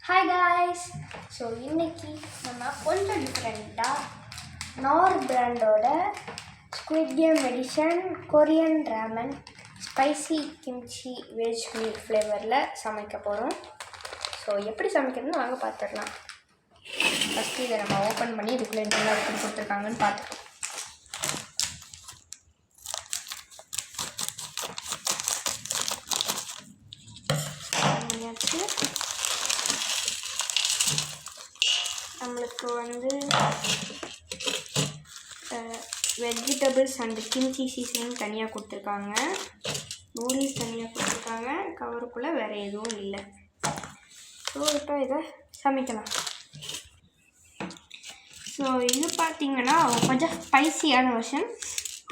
Hi guys. So இன்றைக்கி நம்ம கொஞ்சம் டிஃப்ரெண்ட்டாக நார் பிராண்டோட squid game edition Korean ramen spicy kimchi veg meat ஃப்ளேவரில் சமைக்க போகிறோம். ஸோ எப்படி சமைக்கிறதுன்னு வாங்க பார்த்துடலாம். ஃபஸ்ட்டு இதை நம்ம ஓப்பன் பண்ணி இதுக்குள்ளே என்னெல்லாம் ஓப்பன் கொடுத்துருக்காங்கன்னு பார்த்துக்கலாம். நம்மளுக்கு வெஜிடபிள்ஸ் அண்ட் கிம்ச்சி சீசனிங் தனியாக கொடுத்துருக்காங்க, நூடுல்ஸ் தனியாக கொடுத்துருக்காங்க, கவருக்குள்ளே வேறு எதுவும் இல்லை. ஸோ இப்போ இதை சமைக்கலாம். ஸோ இது பார்த்திங்கன்னா கொஞ்சம் ஸ்பைசியான வெர்ஷன்,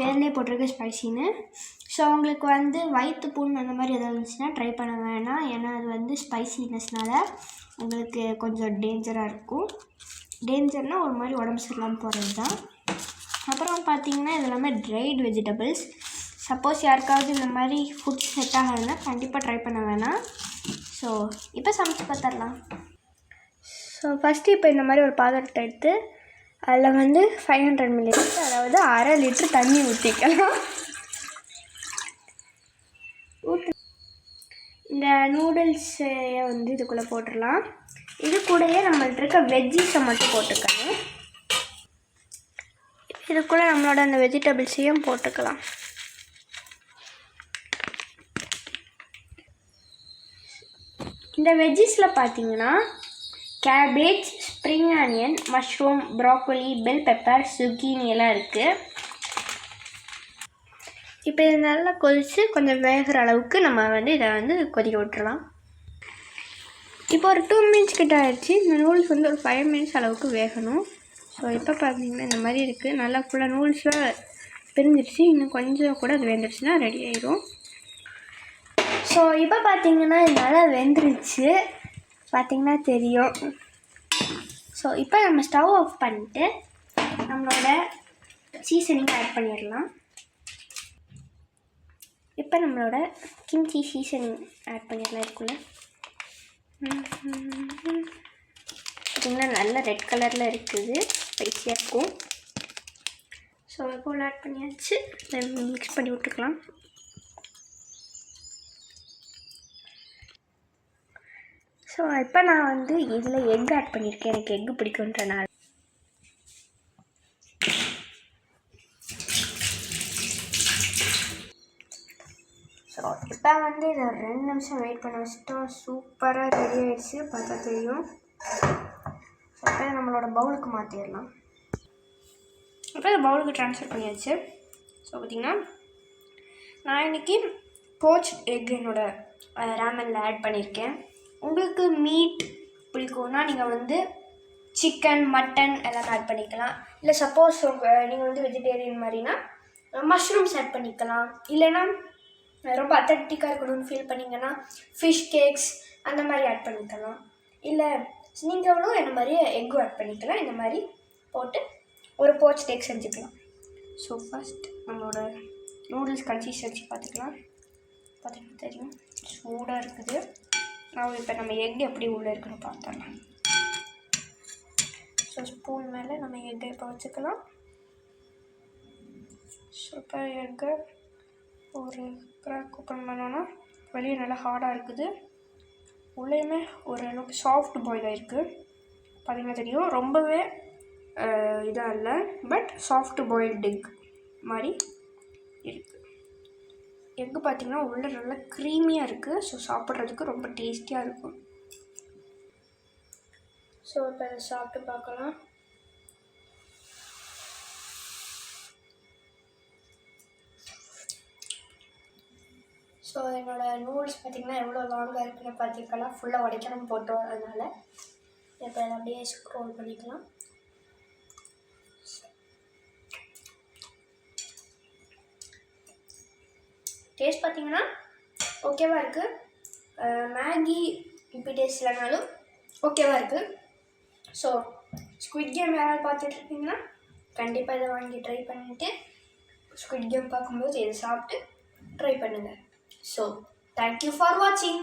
பேர்லேயே போட்டிருக்கு ஸ்பைசின்னு. ஸோ உங்களுக்கு வயிற்று புண் அந்த மாதிரி எதாவது இருந்துச்சுன்னா ட்ரை பண்ண வேணாம், ஏன்னா அது ஸ்பைசினஸ்னால் உங்களுக்கு கொஞ்சம் டேஞ்சராக இருக்கும். டேஞ்சர்னால் ஒரு மாதிரி உடம்பு சரியில்லாமல் போகிறது தான். அப்புறம் பார்த்திங்கன்னா இது எல்லாமே ட்ரைடு வெஜிடபிள்ஸ். சப்போஸ் யாருக்காவது இந்த மாதிரி ஃபுட் செட் ஆகாதுன்னா கண்டிப்பாக ட்ரை பண்ண வேணாம். ஸோ இப்போ சமைச்சு பார்த்துடலாம். ஸோ ஃபஸ்ட்டு இப்போ இந்த மாதிரி ஒரு பாத்திரத்தை எடுத்து அதில் 500 ml, அதாவது அரை லிட்டர் தண்ணி ஊற்றிக்கலாம். இந்த நூடுல்ஸை இதுக்குள்ளே போட்டுடலாம். இது கூடயே நம்மள்ட்ட இருக்க வெஜ்ஜீஸை மட்டும் போட்டுக்கணும். இதுக்குள்ளே நம்மளோட அந்த வெஜிடபிள்ஸையும் போட்டுக்கலாம். இந்த வெஜ்ஜீஸில் பார்த்தீங்கன்னா cabbage, spring onion, mushroom, broccoli, bell pepper, zucchini எல்லாம் இருக்குது. இப்போ இது நல்லா கொதித்து கொஞ்சம் வேகிற அளவுக்கு நம்ம இதை கொதிக்க விட்டுறலாம். இப்போ ஒரு 2 minutes கிட்ட ஆகிடுச்சு. இந்த நூடுல்ஸ் ஒரு 5 minutes அளவுக்கு வேகணும். ஸோ இப்போ பார்த்தீங்கன்னா இந்த மாதிரி இருக்குது, நல்லா ஃபுல்லாக நூடுல்ஸ்லாம் பிரிஞ்சிடுச்சு. இன்னும் கொஞ்சம் கூட அது வெந்துடுச்சுன்னா ரெடி ஆயிடும். ஸோ இப்போ பார்த்தீங்கன்னா இது நல்லா வெந்துருச்சு, பார்த்திங்கன்னா தெரியும். ஸோ இப்போ நம்ம ஸ்டவ் ஆஃப் பண்ணிட்டு நம்மளோட சீசனிங் ஆட் பண்ணிடலாம். இப்போ நம்மளோட கிம்ச்சி சீசனிங் ஆட் பண்ணிடலாம். இருக்குள்ள பார்த்திங்கன்னா நல்ல ரெட் கலரில் இருக்குது, ஸ்பைஸியாக இருக்கும். ஸோ இப்போ ஆட் பண்ணியாச்சு, மிக்ஸ் பண்ணி விட்டுக்கலாம். ஸோ இப்போ நான் இதில் எக் ஆட் பண்ணியிருக்கேன், எனக்கு எக்கு பிடிக்குன்றனால. ஸோ இப்போ இதை 2 நிமிஷம் வெயிட் பண்ண வச்சுட்டோம். சூப்பராக ரெடி ஆகிடுச்சு, பார்த்தா தெரியும். ஸோ இப்போ நம்மளோட பவுலுக்கு மாற்றிடலாம். இப்போ இந்த பவுலுக்கு ட்ரான்ஸ்ஃபர் பண்ணியாச்சு. ஸோ பார்த்திங்கன்னா நான் இன்றைக்கி போச் எக் என்னோடய ராமனில் ஆட் பண்ணியிருக்கேன். உங்களுக்கு மீட் பிடிக்கும்னா நீங்கள் சிக்கன், மட்டன் எல்லாம் ஆட் பண்ணிக்கலாம். இல்லை சப்போஸ் நீங்கள் வெஜிடேரியன் மாதிரினா மஷ்ரூம்ஸ் ஆட் பண்ணிக்கலாம். இல்லைன்னா ரொம்ப அத்தன்டிக்காக இருக்கணும்னு ஃபீல் பண்ணிங்கன்னா ஃபிஷ் கேக்ஸ் அந்த மாதிரி ஆட் பண்ணிக்கலாம். இல்லை நீங்களும் என்ன மாதிரி எக்கும் ஆட் பண்ணிக்கலாம். இந்த மாதிரி போட்டு ஒரு போச் எக் செஞ்சுக்கலாம். ஸோ ஃபஸ்ட் நம்மளோட நூடுல்ஸ் கன்சிஸ்டன்சி பார்த்துக்கலாம். பார்த்திங்கன்னா தெரியும், சூடாக இருக்குது. இப்போ நம்ம எக் எப்படி உள்ளே இருக்குன்னு பார்த்துடலாம். ஸோ ஸ்பூன் மேலே நம்ம எக்கை இப்போ வச்சுக்கலாம். ஸோ இப்போ எக்கை ஒரு கிராக் ஓப்பன் பண்ணோன்னா வெளியே நல்லா ஹார்டாக இருக்குது, உள்ளேயுமே ஓரளவுக்கு சாஃப்ட் பாயிலாக இருக்குது. பார்த்திங்கன்னா தெரியும், ரொம்பவே இதாக இல்லை, பட் சாஃப்ட் பாயில்டு எக் மாதிரி இருக்குது. எக்கு பார்த்திங்கன்னா உள்ளே நல்லா க்ரீமியாக இருக்குது. ஸோ சாப்பிட்றதுக்கு ரொம்ப டேஸ்டியாக இருக்கும். ஸோ இப்போ அதை சாப்பிட்டு பார்க்கலாம். ஸோ என்னோடய நூடுல்ஸ் பார்த்திங்கன்னா எவ்வளோ லாங்காக இருக்குன்னு பார்த்துக்கலாம். ஃபுல்லாக உடைக்கணும் போட்டோம், அதனால் இப்போ அதை அப்படியே ஸ்க்ரோல் பண்ணிக்கலாம். டேஸ்ட் பார்த்திங்கன்னா ஓகேவாக இருக்குது. மேகி இப்படி டேஸ்ட் இல்லைனாலும் ஓகேவாக இருக்குது. ஸோ ஸ்குவிட் கேம் யாராவது பார்த்துட்ருக்கீங்கன்னா கண்டிப்பாக இதை வாங்கி ட்ரை பண்ணிவிட்டு ஸ்குவிட் கேம் பார்க்கும்போது இதை சாப்பிட்டு ட்ரை பண்ணுங்கள். So, thank you for watching.